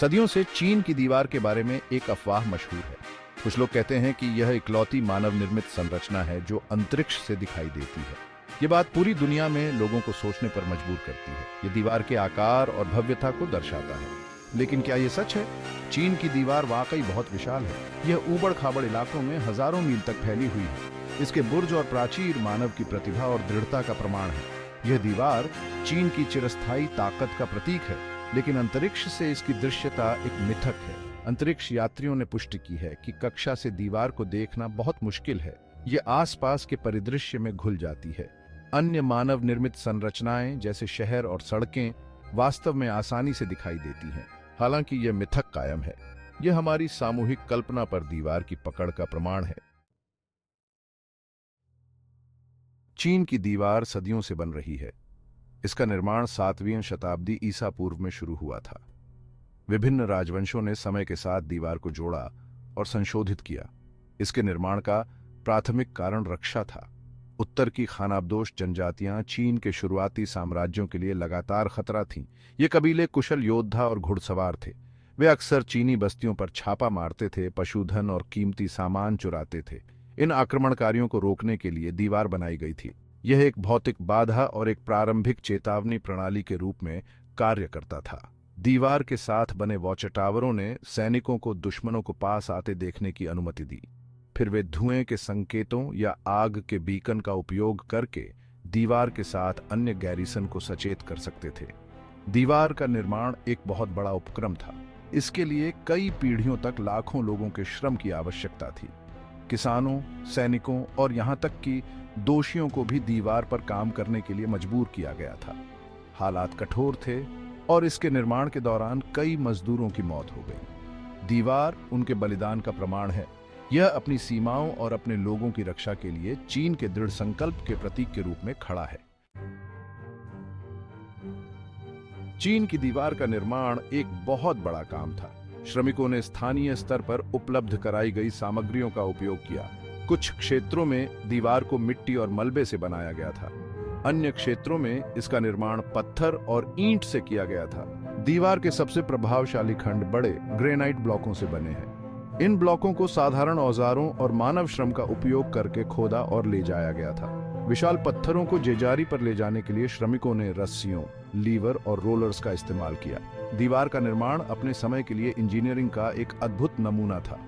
सदियों से चीन की दीवार के बारे में एक अफवाह मशहूर है। कुछ लोग कहते हैं कि यह इकलौती मानव निर्मित संरचना है जो अंतरिक्ष से दिखाई देती है। ये बात पूरी दुनिया में लोगों को सोचने पर मजबूर करती है। ये दीवार के आकार और भव्यता को दर्शाता है। लेकिन क्या ये सच है? चीन की दीवार वाकई बहुत विशाल है। यह ऊबड़ खाबड़ इलाकों में हजारों मील तक फैली हुई है। इसके बुर्ज और प्राचीर मानव की प्रतिभा और दृढ़ता का प्रमाण है। यह दीवार चीन की चिरस्थायी ताकत का प्रतीक है, लेकिन अंतरिक्ष से इसकी दृश्यता एक मिथक है। अंतरिक्ष यात्रियों ने पुष्टि की है कि कक्षा से दीवार को देखना बहुत मुश्किल है। ये आसपास के परिदृश्य में घुल जाती है। अन्य मानव निर्मित संरचनाएं जैसे शहर और सड़कें वास्तव में आसानी से दिखाई देती हैं। हालांकि यह मिथक कायम है। यह हमारी सामूहिक कल्पना पर दीवार की पकड़ का प्रमाण है। चीन की दीवार सदियों से बन रही है। इसका निर्माण 7वीं शताब्दी ईसा पूर्व में शुरू हुआ था। विभिन्न राजवंशों ने समय के साथ दीवार को जोड़ा और संशोधित किया। इसके निर्माण का प्राथमिक कारण रक्षा था। उत्तर की खानाबदोश जनजातियां चीन के शुरुआती साम्राज्यों के लिए लगातार खतरा थीं। ये कबीले कुशल योद्धा और घुड़सवार थे। वे अक्सर चीनी बस्तियों पर छापा मारते थे, पशुधन और कीमती सामान चुराते थे। इन आक्रमणकारियों को रोकने के लिए दीवार बनाई गई थी। यह एक भौतिक बाधा और एक प्रारंभिक चेतावनी प्रणाली के रूप में कार्य करता था। दीवार के साथ बने वॉच टावरों ने सैनिकों को दुश्मनों को पास आते देखने की अनुमति दी। फिर वे धुएं के संकेतों या आग के बीकन का उपयोग करके दीवार के साथ अन्य गैरिसन को सचेत कर सकते थे। दीवार का निर्माण एक बहुत बड़ा उपक्रम था। इसके लिए कई पीढ़ियों तक लाखों लोगों के श्रम की आवश्यकता थी। किसानों, सैनिकों और यहां तक कि दोषियों को भी दीवार पर काम करने के लिए मजबूर किया गया था। हालात कठोर थे और इसके निर्माण के दौरान कई मजदूरों की मौत हो गई। दीवार उनके बलिदान का प्रमाण है। यह अपनी सीमाओं और अपने लोगों की रक्षा के लिए चीन के दृढ़ संकल्प के प्रतीक के रूप में खड़ा है। चीन की दीवार का निर्माण एक बहुत बड़ा काम था। श्रमिकों ने स्थानीय स्तर पर उपलब्ध कराई गई सामग्रियों का उपयोग किया। कुछ क्षेत्रों में दीवार को मिट्टी और मलबे से बनाया गया था। अन्य क्षेत्रों में इसका निर्माण पत्थर और ईंट से किया गया था। दीवार के सबसे प्रभावशाली खंड बड़े ग्रेनाइट ब्लॉकों से बने हैं। इन ब्लॉकों को साधारण औजारों और मानव श्रम का उपयोग करके खोदा और ले जाया गया था। विशाल पत्थरों को जेजारी पर ले जाने के लिए श्रमिकों ने रस्सियों, लीवर और रोलर्स का इस्तेमाल किया। दीवार का निर्माण अपने समय के लिए इंजीनियरिंग का एक अद्भुत नमूना था।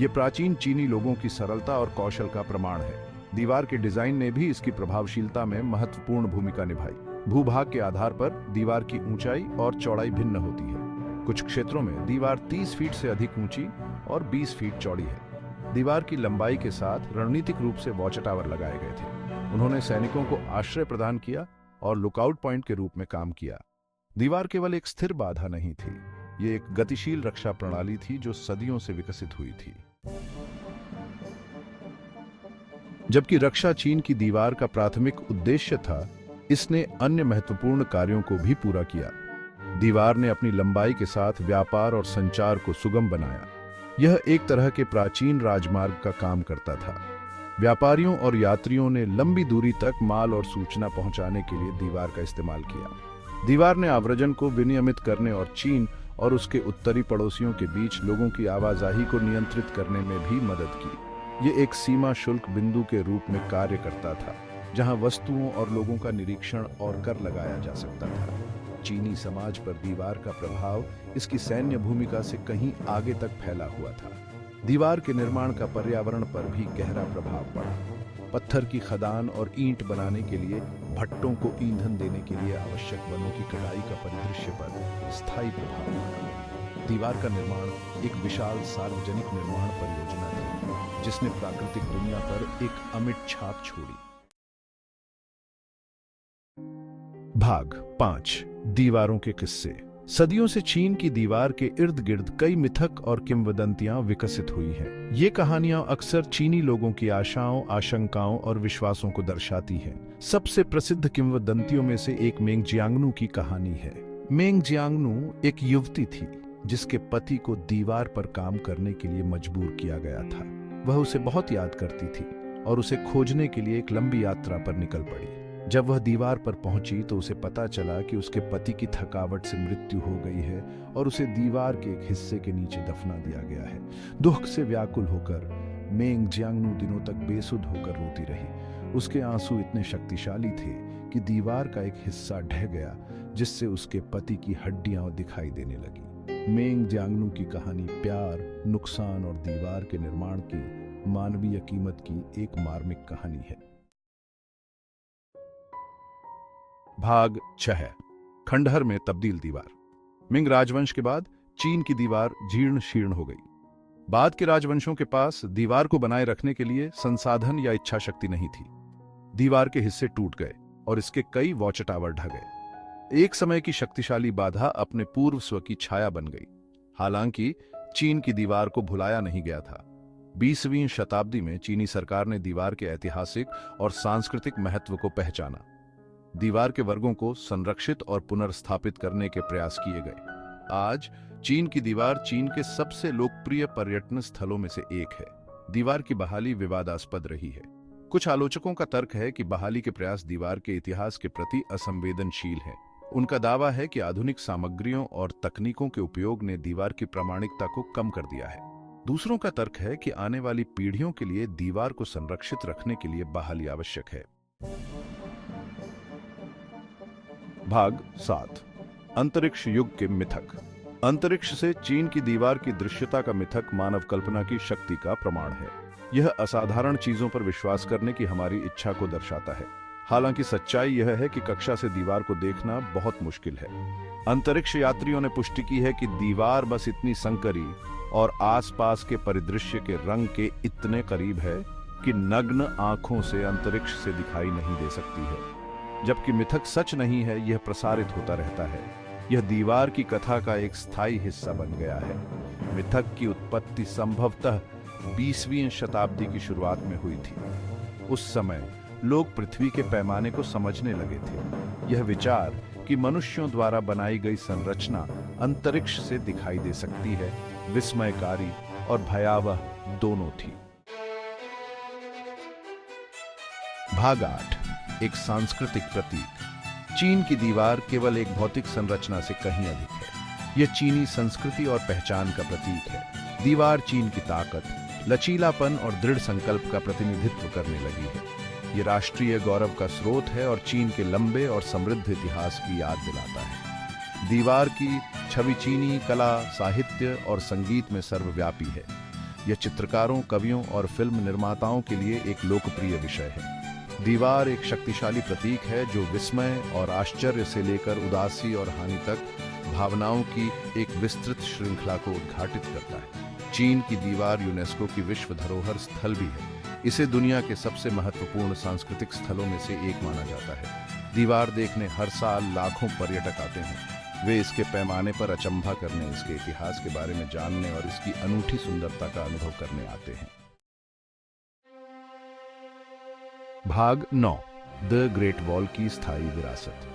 यह प्राचीन चीनी लोगों की सरलता और कौशल का प्रमाण है। दीवार के डिजाइन ने भी इसकी प्रभावशीलता में महत्वपूर्ण भूमिका निभाई। भूभाग के आधार पर दीवार की ऊंचाई और चौड़ाई भिन्न होती है। कुछ क्षेत्रों में दीवार 30 फीट से अधिक ऊंची और 20 फीट चौड़ी है। दीवार की लंबाई के साथ रणनीतिक रूप से वॉच टावर लगाए गए थे। उन्होंने सैनिकों को आश्रय प्रदान किया और लुकआउट पॉइंट के रूप में काम किया। दीवार केवल एक स्थिर बाधा नहीं थी, ये एक गतिशील रक्षा प्रणाली थी जो सदियों से विकसित हुई थी। जबकि रक्षा चीन की दीवार का प्राथमिक उद्देश्य था, इसने अन्य महत्वपूर्ण कार्यों को भी पूरा किया। दीवार ने अपनी लंबाई के साथ व्यापार और संचार को सुगम बनाया। यह एक तरह के प्राचीन राजमार्ग का काम करता था। व्यापारियों और यात्रियों ने लंबी दूरी तक माल और सूचना पहुंचाने के लिए दीवार का इस्तेमाल किया। दीवार ने आव्रजन को विनियमित करने और चीन और उसके उत्तरी पड़ोसियों के बीच लोगों की आवाजाही को नियंत्रित करने में भी मदद की। ये एक सीमा शुल्क बिंदु के रूप में कार्य करता था, जहां वस्तुओं और लोगों का निरीक्षण और कर लगाया जा सकता था। चीनी समाज पर दीवार का प्रभाव इसकी सैन्य भूमिका से कहीं आगे तक फैला हुआ था। दीवार के निर्माण का पर्यावरण पर भी गहरा प्रभाव पड़ा। पत्थर की खदान और ईंट बनाने के लिए भट्टों को ईंधन देने के लिए आवश्यक वनों की कटाई का परिदृश्य पर स्थायी प्रभाव पड़ा। दीवार का निर्माण एक विशाल सार्वजनिक निर्माण परियोजना थी, जिसने प्राकृतिक दुनिया पर एक अमिट छाप छोड़ी। भाग 5, दीवारों के किस्से। सदियों से चीन की दीवार के इर्द गिर्द कई मिथक और किंवदंतियां विकसित हुई हैं। ये कहानियां अक्सर चीनी लोगों की आशाओं, आशंकाओं और विश्वासों को दर्शाती हैं। सबसे प्रसिद्ध किंवदंतियों में से एक मेंग जियांगनू की कहानी है। मेंग जियांगनू एक युवती थी जिसके पति को दीवार पर काम करने के लिए मजबूर किया गया था। वह उसे बहुत याद करती थी और उसे खोजने के लिए एक लंबी यात्रा पर निकल पड़ी। जब वह दीवार पर पहुंची तो उसे पता चला कि उसके पति की थकावट से मृत्यु हो गई है और उसे दीवार के एक हिस्से के नीचे दफना दिया गया है। दुख से व्याकुल होकर मेंग जियांगनू दिनों तक बेसुध होकर रोती रही। उसके आंसू इतने शक्तिशाली थे कि दीवार का एक हिस्सा ढह गया, जिससे उसके पति की हड्डियां दिखाई देने लगी। मेंग जियांगनू की कहानी प्यार, नुकसान और दीवार के निर्माण की मानवीय कीमत की एक मार्मिक कहानी है। भाग 6। खंडहर में तब्दील दीवार। मिंग राजवंश के बाद चीन की दीवार जीर्ण शीर्ण हो गई। बाद के राजवंशों के पास दीवार को बनाए रखने के लिए संसाधन या इच्छा शक्ति नहीं थी। दीवार के हिस्से टूट गए और इसके कई वॉच टावर ढह गए। एक समय की शक्तिशाली बाधा अपने पूर्व स्व की छाया बन गई। हालांकि चीन की दीवार को भुलाया नहीं गया था। 20वीं शताब्दी में चीनी सरकार ने दीवार के ऐतिहासिक और सांस्कृतिक महत्व को पहचाना। दीवार के वर्गों को संरक्षित और पुनर्स्थापित करने के प्रयास किए गए। आज चीन की दीवार चीन के सबसे लोकप्रिय पर्यटन स्थलों में से एक है। दीवार की बहाली विवादास्पद रही है। कुछ आलोचकों का तर्क है कि बहाली के प्रयास दीवार के इतिहास के प्रति असंवेदनशील हैं। उनका दावा है कि आधुनिक सामग्रियों और तकनीकों के उपयोग ने दीवार की प्रामाणिकता को कम कर दिया है। दूसरों का तर्क है कि आने वाली पीढ़ियों के लिए दीवार को संरक्षित रखने के लिए बहाली आवश्यक है। भाग 7। अंतरिक्ष युग के मिथक। अंतरिक्ष से चीन की दीवार की दृश्यता का मिथक मानव कल्पना की शक्ति का प्रमाण है। यह असाधारण चीजों पर विश्वास करने की हमारी इच्छा को दर्शाता है। हालांकि सच्चाई यह है कि कक्षा से दीवार को देखना बहुत मुश्किल है। अंतरिक्ष यात्रियों ने पुष्टि की है कि दीवार बस इतनी संकरी और आसपास के परिदृश्य के रंग के इतने करीब है कि नग्न आंखों से अंतरिक्ष से दिखाई नहीं दे सकती है। जबकि मिथक सच नहीं है, यह प्रसारित होता रहता है। यह दीवार की कथा का एक स्थायी हिस्सा बन गया है। मिथक की उत्पत्ति संभवतः 20वीं शताब्दी की शुरुआत में हुई थी। उस समय लोग पृथ्वी के पैमाने को समझने लगे थे। यह विचार कि मनुष्यों द्वारा बनाई गई संरचना अंतरिक्ष से दिखाई दे सकती है, विस्मयकारी और भयावह दोनों थी। भाग 8। एक सांस्कृतिक प्रतीक। चीन की दीवार केवल एक भौतिक संरचना से कहीं अधिक है। यह चीनी संस्कृति और पहचान का प्रतीक है। दीवार चीन की ताकत, लचीलापन और दृढ़ संकल्प का प्रतिनिधित्व करने लगी है। यह राष्ट्रीय गौरव का स्रोत है और चीन के लंबे और समृद्ध इतिहास की याद दिलाता है। दीवार की छवि चीनी कला, साहित्य और संगीत में सर्वव्यापी है। यह चित्रकारों, कवियों और फिल्म निर्माताओं के लिए एक लोकप्रिय विषय है। दीवार एक शक्तिशाली प्रतीक है जो विस्मय और आश्चर्य से लेकर उदासी और हानि तक भावनाओं की एक विस्तृत श्रृंखला को उद्घाटित करता है। चीन की दीवार यूनेस्को की विश्व धरोहर स्थल भी है। इसे दुनिया के सबसे महत्वपूर्ण सांस्कृतिक स्थलों में से एक माना जाता है। दीवार देखने हर साल लाखों पर्यटक आते हैं। वे इसके पैमाने पर अचंभा करने, इसके इतिहास के बारे में जानने और इसकी अनूठी सुंदरता का अनुभव करने आते हैं। भाग 9। द ग्रेट वॉल की स्थायी विरासत।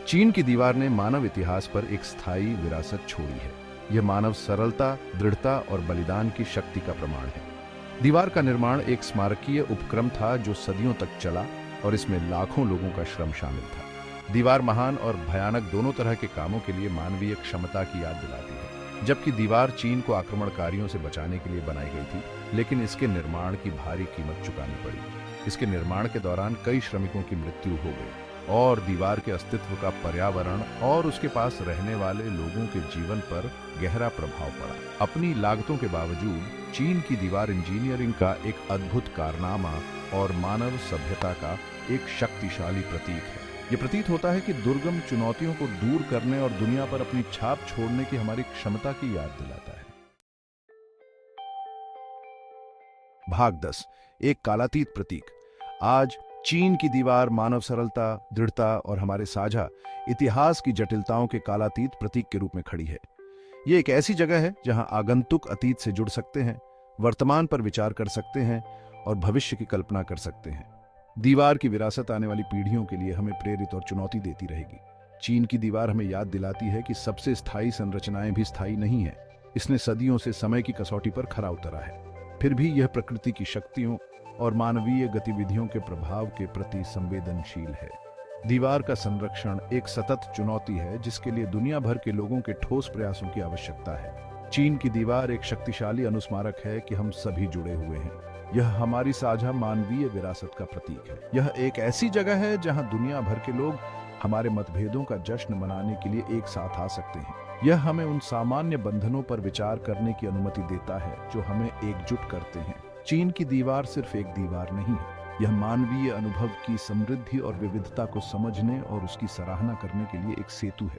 चीन की दीवार ने मानव इतिहास पर एक स्थायी विरासत छोड़ी है। यह मानव सरलता, दृढ़ता और बलिदान की शक्ति का प्रमाण है। दीवार का निर्माण एक स्मारकीय उपक्रम था जो सदियों तक चला और इसमें लाखों लोगों का श्रम शामिल था। दीवार महान और भयानक दोनों तरह के कामों के लिए मानवीय क्षमता की याद दिलाती है। जबकि दीवार चीन को आक्रमणकारियों से बचाने के लिए बनाई गई थी, लेकिन इसके निर्माण की भारी कीमत चुकानी पड़ी। इसके निर्माण के दौरान कई श्रमिकों की मृत्यु हो गई और दीवार के अस्तित्व का पर्यावरण और उसके पास रहने वाले लोगों के जीवन पर गहरा प्रभाव पड़ा। अपनी लागतों के बावजूद चीन की दीवार इंजीनियरिंग का एक अद्भुत कारनामा और मानव सभ्यता का एक शक्तिशाली प्रतीक है। यह प्रतीत होता है कि दुर्गम चुनौतियों को दूर करने और दुनिया पर अपनी छाप छोड़ने की हमारी क्षमता की याद दिलाता है। भाग 10। एक कालातीत प्रतीक। आज चीन की दीवार मानव सरलता, दृढ़ता और हमारे साझा इतिहास की जटिलताओं के कालातीत प्रतीक के रूप में खड़ी है। ये एक ऐसी जगह है जहां आगंतुक अतीत से जुड़ सकते हैं, वर्तमान पर विचार कर सकते हैं और भविष्य की कल्पना कर सकते हैं। दीवार की विरासत आने वाली पीढ़ियों के लिए हमें प्रेरित और चुनौती देती रहेगी। चीन की दीवार हमें याद दिलाती है कि सबसे स्थायी संरचनाएं भी स्थायी नहीं है। इसने सदियों से समय की कसौटी पर खरा उतरा है। फिर भी यह प्रकृति की शक्तियों और मानवीय गतिविधियों के प्रभाव के प्रति संवेदनशील है। दीवार का संरक्षण एक सतत चुनौती है जिसके लिए दुनिया भर के लोगों के ठोस प्रयासों की आवश्यकता है। चीन की दीवार एक शक्तिशाली अनुस्मारक है कि हम सभी जुड़े हुए हैं। यह हमारी साझा मानवीय विरासत का प्रतीक है। यह एक ऐसी जगह है जहां दुनिया भर के लोग हमारे मतभेदों का जश्न मनाने के लिए एक साथ आ सकते हैं। यह हमें उन सामान्य बंधनों पर विचार करने की अनुमति देता है जो हमें एकजुट करते हैं। चीन की दीवार सिर्फ एक दीवार नहीं है, यह मानवीय अनुभव की समृद्धि और विविधता को समझने और उसकी सराहना करने के लिए एक सेतु है।